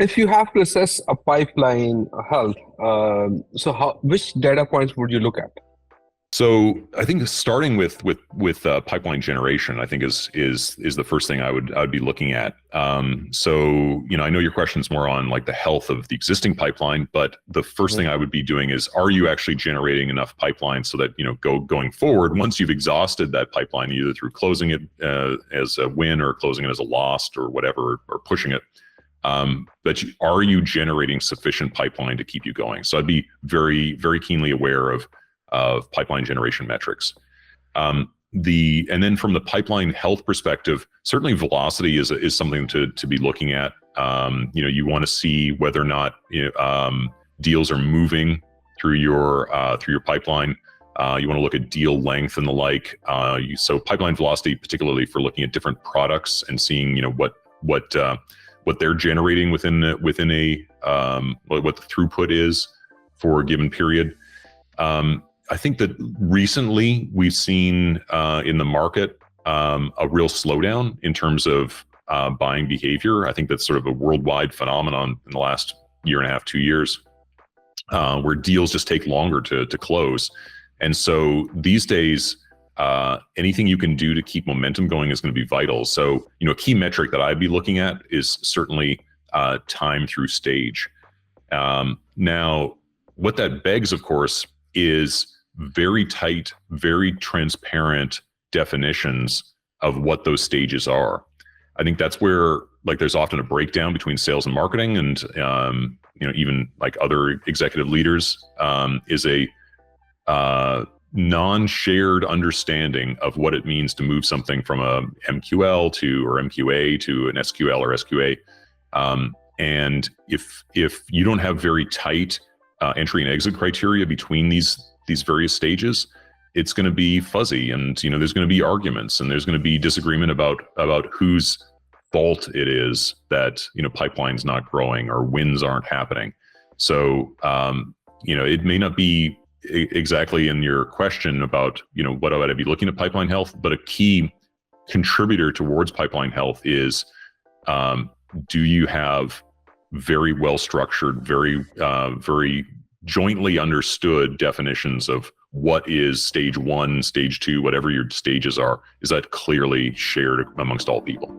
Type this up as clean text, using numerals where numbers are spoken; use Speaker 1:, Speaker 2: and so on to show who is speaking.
Speaker 1: If you have to assess a pipeline health, which data points would you look at?
Speaker 2: So I think starting with pipeline generation, I think is the first thing I would be looking at. So I know your question is more on like the health of the existing pipeline, but the first thing I would be doing is, are you actually generating enough pipeline so that going forward, once you've exhausted that pipeline, either through closing it as a win or closing it as a loss or whatever, or pushing it, are you generating sufficient pipeline to keep you going? So I'd be very, very keenly aware of pipeline generation metrics. And then from the pipeline health perspective, certainly velocity is something to be looking at. You want to see whether or not deals are moving through your pipeline. You want to look at deal length and the like. So pipeline velocity, particularly for looking at different products and seeing what they're generating within a what the throughput is for a given period. I think that recently we've seen in the market a real slowdown in terms of buying behavior. I think that's sort of a worldwide phenomenon in the last year and a half, 2 years, where deals just take longer to close. And so these days, anything you can do to keep momentum going is going to be vital. So, a key metric that I'd be looking at is certainly time through stage. Now, what that begs, of course, is very tight, very transparent definitions of what those stages are. I think that's where there's often a breakdown between sales and marketing, and even like other executive leaders, is a non-shared understanding of what it means to move something from a MQL or MQA to an SQL or SQA. And if you don't have very tight entry and exit criteria between these various stages, it's going to be fuzzy, and there's going to be arguments, and there's going to be disagreement about whose fault it is that pipeline's not growing or wins aren't happening. So it may not be exactly in your question about what would I be looking at pipeline health, but a key contributor towards pipeline health is, do you have very well structured, very jointly understood definitions of what is stage 1, stage 2, whatever your stages are? Is that clearly shared amongst all people?